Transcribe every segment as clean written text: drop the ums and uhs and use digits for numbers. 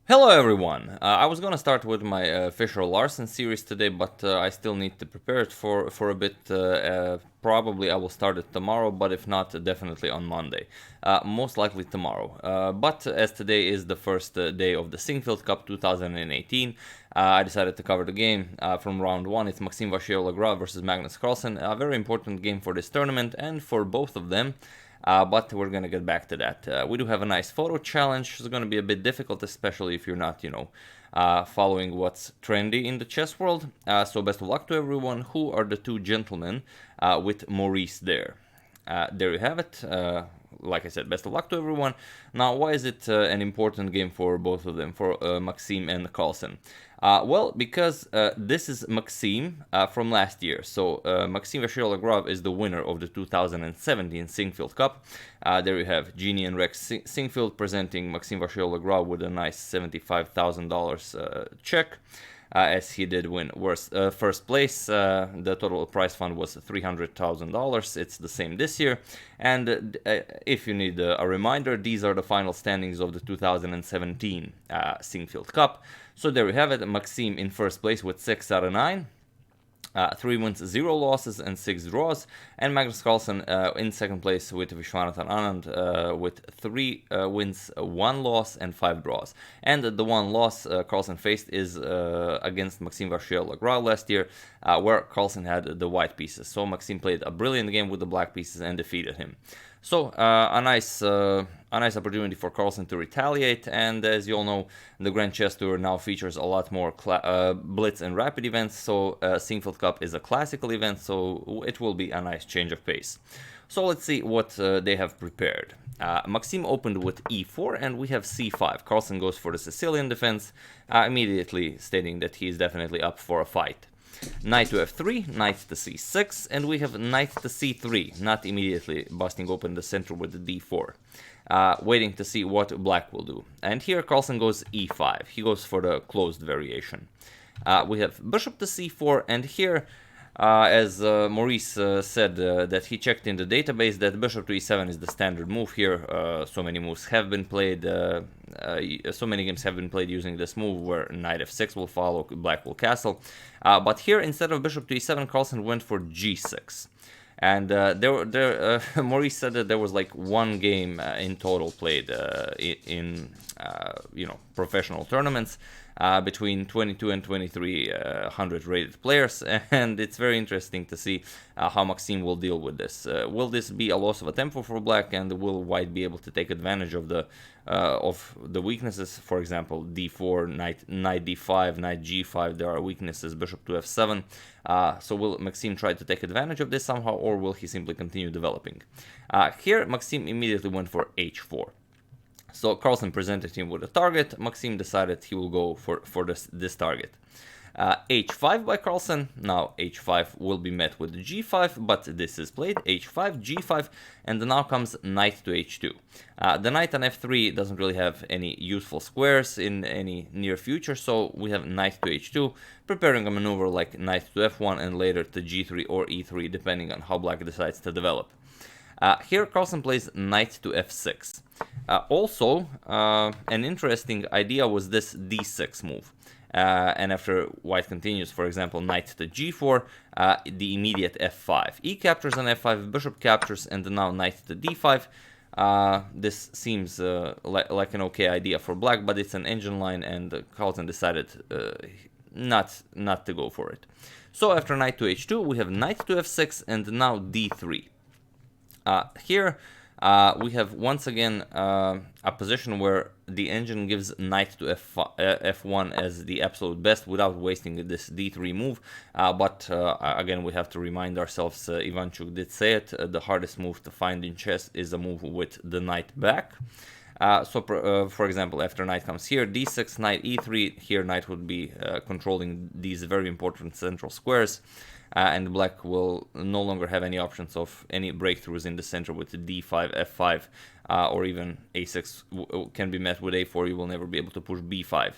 Hello everyone! I was gonna start with my Fisher Larsen series today, but I still need to prepare it for a bit. Probably I will start it tomorrow, but if not, definitely on Monday. Most likely tomorrow. But as today is the first day of the Sinquefield Cup 2018, I decided to cover the game from round 1. It's Maxime Vachier Lagrave versus Magnus Carlsen. A very important game for this tournament and for both of them. But we're gonna get back to that. We do have a nice photo challenge. It's gonna be a bit difficult, especially if you're not, following what's trendy in the chess world. So best of luck to everyone. Who are the two gentlemen with Maurice there? There you have it. Like I said, best of luck to everyone. Now, why is it an important game for both of them, for Maxime and Carlsen? Well, because this is Maxime from last year. So Maxime Vachier-Lagrave is the winner of the 2017 Sinquefield Cup. There you have Genie and Rex Sinquefield presenting Maxime Vachier-Lagrave with a nice $75,000 check. As he did win first place. The total prize fund was $300,000. It's the same this year. And if you need a reminder, these are the final standings of the 2017 Sinquefield Cup. So there you have it. Maxime in first place with 6 out of 9. 3 wins, 0 losses, and 6 draws. And Magnus Carlsen in second place with Vishwanathan Anand with 3 wins, 1 loss, and 5 draws. And the one loss Carlsen faced is against Maxime Vachier-Lagrave last year, where Carlsen had the white pieces. So Maxime played a brilliant game with the black pieces and defeated him. So a nice opportunity for Carlsen to retaliate, and as you all know, the Grand Chess Tour now features a lot more blitz and rapid events, so Sinquefield Cup is a classical event, so it will be a nice change of pace. So let's see what they have prepared. Maxime opened with e4, and we have c5. Carlsen goes for the Sicilian defense, immediately stating that he is definitely up for a fight. Knight to f3, knight to c6, and we have knight to c3, not immediately busting open the center with the d4. Waiting to see what black will do. And here Carlsen goes e5. He goes for the closed variation. We have bishop to c4, and here, as Maurice said that he checked in the database that bishop to e7 is the standard move here. So many moves have been played, so many games have been played using this move where knight f6 will follow, black will castle. But here, instead of bishop to e7, Carlsen went for g6. And Maurice said that there was like one game in total played in professional tournaments between 22 and 2300 rated players, and it's very interesting to see how Maxime will deal with this. Will this be a loss of a tempo for black, and will white be able to take advantage of the weaknesses? For example, d4, knight d5, knight g5, there are weaknesses, bishop to f7. So will Maxime try to take advantage of this somehow, or will he simply continue developing? Here, Maxime immediately went for h4. So Carlsen presented him with a target. Maxime decided he will go for this target. h5 by Carlsen. Now h5 will be met with g5, but this is played. h5, g5, and now comes knight to h2. The knight on f3 doesn't really have any useful squares in any near future, so we have knight to h2, preparing a maneuver like knight to f1 and later to g3 or e3, depending on how black decides to develop. Here Carlsen plays knight to f6. Also, an interesting idea was this d6 move. And after white continues, for example, knight to g4, the immediate f5. E captures on f5, bishop captures, and now knight to d5. This seems like an okay idea for black, but it's an engine line, and Carlsen decided not to go for it. So after knight to h2, we have knight to f6, and now d3. Here we have once again a position where the engine gives knight to f1 as the absolute best without wasting this d3 move. But again, we have to remind ourselves, Ivanchuk did say it, the hardest move to find in chess is a move with the knight back. For example, after knight comes here, d6, knight e3, here knight would be controlling these very important central squares. And black will no longer have any options of any breakthroughs in the center with the d5, f5, or even a6 can be met with a4. You will never be able to push b5.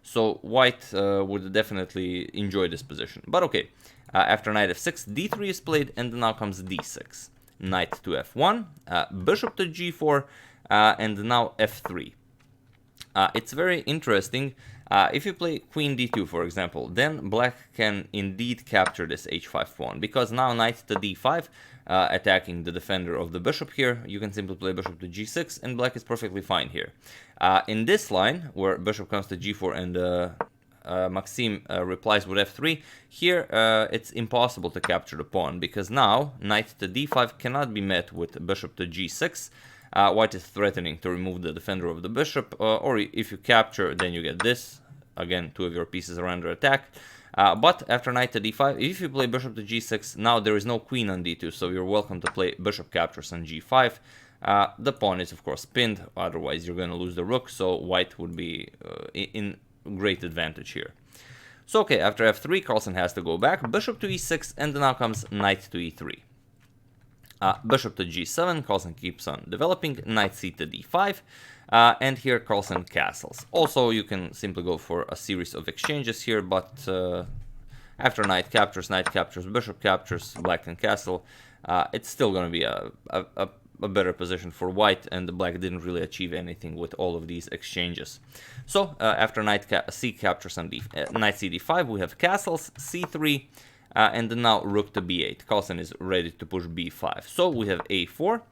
So white would definitely enjoy this position. But okay, after knight f6, d3 is played, and now comes d6. Knight to f1, bishop to g4, and now f3. It's very interesting. If you play queen d2, for example, then black can indeed capture this h5 pawn, because now knight to d5, attacking the defender of the bishop here, you can simply play bishop to g6, and black is perfectly fine here. In this line, where bishop comes to g4 and Maxime replies with f3, here it's impossible to capture the pawn, because now knight to d5 cannot be met with bishop to g6. White is threatening to remove the defender of the bishop, or if you capture, then you get this. Again, two of your pieces are under attack. But after knight to d5, if you play bishop to g6, now there is no queen on d2, so you're welcome to play bishop captures on g5. The pawn is, of course, pinned, otherwise you're going to lose the rook, so white would be in great advantage here. So, okay, after f3, Carlsen has to go back, bishop to e6, and now comes knight to e3. Bishop to g7, Carlsen keeps on developing, knight c to d5, and here Carlsen castles. Also, you can simply go for a series of exchanges here, but after knight captures, bishop captures, black can castle. It's still going to be a better position for white, and the black didn't really achieve anything with all of these exchanges. So, after knight c captures on knight c d5, we have castles, c3, and now rook to b8. Carlsen is ready to push b5. So we have a4,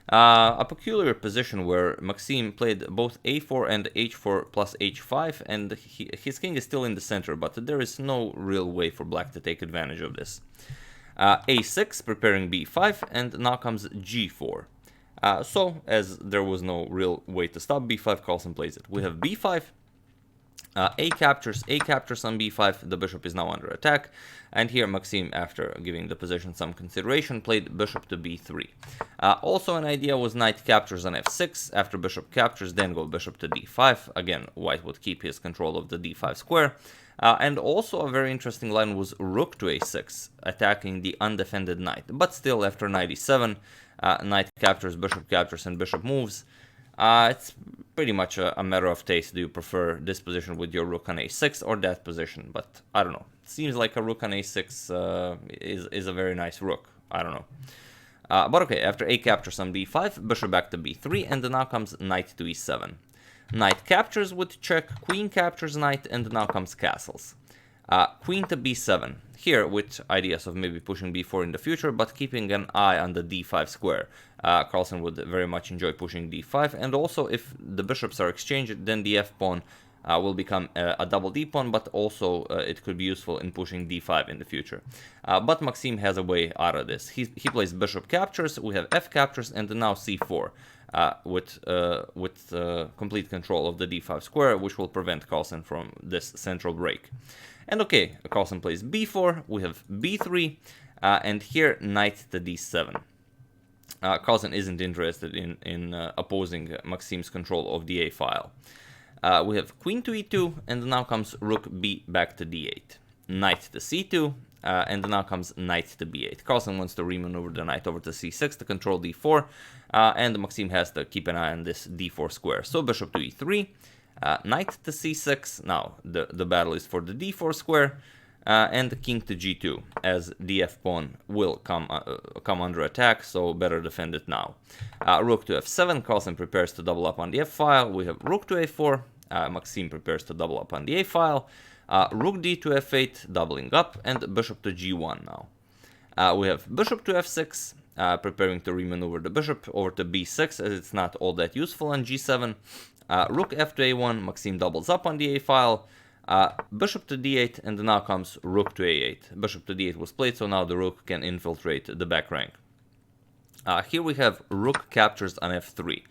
a peculiar position where Maxime played both a4 and h4 plus h5, and his king is still in the center, but there is no real way for black to take advantage of this. A6, preparing b5, and now comes g4. So, as there was no real way to stop b5, Carlsen plays it. We have b5, a captures on b5, the bishop is now under attack, and here Maxime, after giving the position some consideration, played bishop to b3. Also an idea was knight captures on f6, after bishop captures, then go bishop to d5, again white would keep his control of the d5 square, and also a very interesting line was rook to a6, attacking the undefended knight, but still after knight e7, knight captures, and bishop moves. It's pretty much a matter of taste. Do you prefer this position with your rook on a6 or that position? But I don't know. Seems like a rook on a6 is a very nice rook. I don't know. But okay, after a captures on b5, bishop back to b3, and now comes knight to e7. Knight captures with check, queen captures knight, and now comes castles. Queen to b7, here with ideas of maybe pushing b4 in the future, but keeping an eye on the d5 square. Carlsen would very much enjoy pushing d5, and also if the bishops are exchanged, then the f-pawn will become a double d-pawn, but also it could be useful in pushing d5 in the future. But Maxime has a way out of this. He plays bishop captures, we have f captures, and now c4. With complete control of the d5 square, which will prevent Carlsen from this central break. And okay, Carlsen plays b4, we have b3, and here knight to d7. Carlsen isn't interested in opposing Maxime's control of the a file. We have queen to e2, and now comes rook b back to d8. Knight to c2, and now comes knight to b8. Carlsen wants to remaneuver the knight over to c6 to control d4, and Maxime has to keep an eye on this d4 square. So bishop to e3, knight to c6, now the battle is for the d4 square, and king to g2, as the f-pawn will come under attack, so better defend it now. Rook to f7, Carlsen prepares to double up on the f-file, we have rook to a4, Maxime prepares to double up on the a-file, rook d to f8, doubling up, and bishop to g1 now. We have bishop to f6, preparing to remaneuver the bishop over to b6, as it's not all that useful on g7. Rook f to a1, Maxime doubles up on the a-file, bishop to d8, and now comes rook to a8. Bishop to d8 was played, so now the rook can infiltrate the back rank. Here we have rook captures on f3.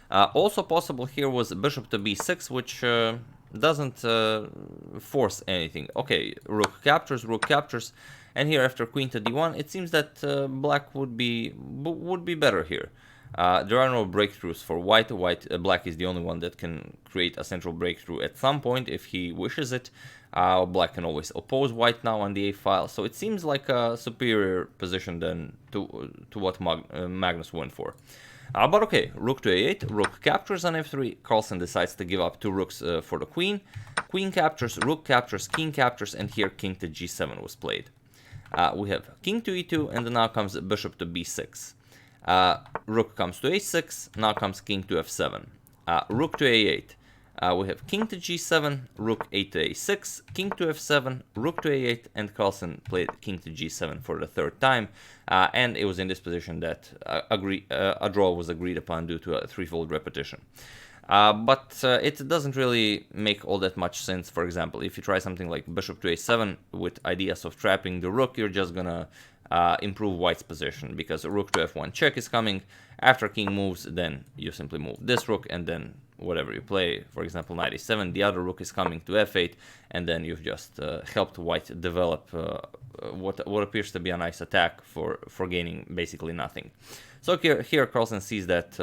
Also possible here was bishop to b6, which doesn't force anything. Okay, rook captures, and here after queen to d1, it seems that black would be better here. There are no breakthroughs for white. Black is the only one that can create a central breakthrough at some point if he wishes it. Black can always oppose white now on the a-file, so it seems like a superior position than to what Magnus went for. But okay, rook to a8, rook captures on f3, Carlsen decides to give up two rooks for the queen. Queen captures, rook captures, king captures, and here king to g7 was played. We have king to e2, and now comes bishop to b6. Rook comes to a6, now comes king to f7. Rook to a8. We have king to g7, rook 8 to a6, king to f7, rook to a8, and Carlsen played king to g7 for the third time. And it was in this position that a draw was agreed upon due to a threefold repetition. But it doesn't really make all that much sense. For example, if you try something like bishop to a7 with ideas of trapping the rook, you're just gonna improve white's position, because rook to f1 check is coming. After king moves, then you simply move this rook, and then whatever you play, for example, knight a7, the other rook is coming to f8, and then you've just helped white develop what appears to be a nice attack for gaining basically nothing. So here Carlsen sees that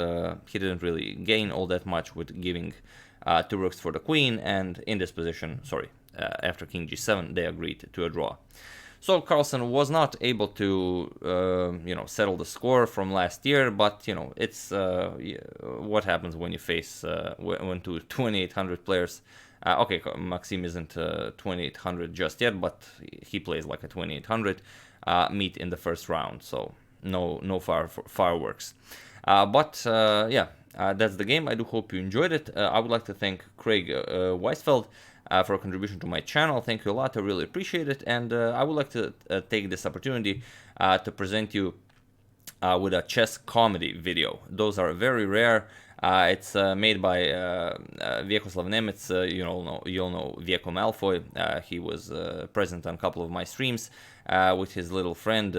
he didn't really gain all that much with giving 2 rooks for the queen, and in this position, after king g7, they agreed to a draw. So Carlsen was not able to, settle the score from last year, but, it's what happens when you face, when 2800 players. Okay, Maxime isn't 2800 just yet, but he plays like a 2800, meet in the first round, so no fireworks. That's the game. I do hope you enjoyed it. I would like to thank Craig Weisfeld for a contribution to my channel. Thank you a lot. I really appreciate it. And I would like to take this opportunity to present you with a chess comedy video. Those are very rare. It's made by Vyacheslav Nemets. You'll know Vieco Malfoy. He was present on a couple of my streams with his little friend.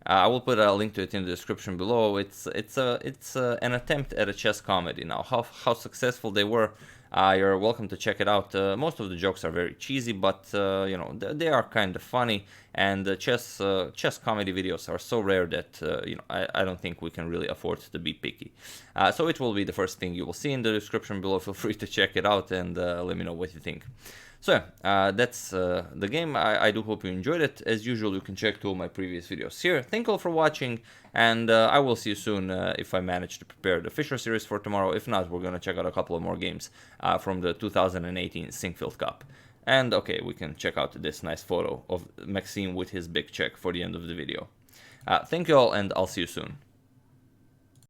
I will put a link to it in the description below. It's an attempt at a chess comedy. Now, how successful they were, you're welcome to check it out. Most of the jokes are very cheesy, but they are kind of funny. And chess comedy videos are so rare that I don't think we can really afford to be picky. So it will be the first thing you will see in the description below. Feel free to check it out and let me know what you think. So that's the game. I do hope you enjoyed it. As usual, you can check 2 of my previous videos here. Thank you all for watching, and I will see you soon if I manage to prepare the Fischer series for tomorrow. If not, we're going to check out a couple of more games from the 2018 Sinquefield Cup. And okay, we can check out this nice photo of Maxime with his big check for the end of the video. Thank you all, and I'll see you soon.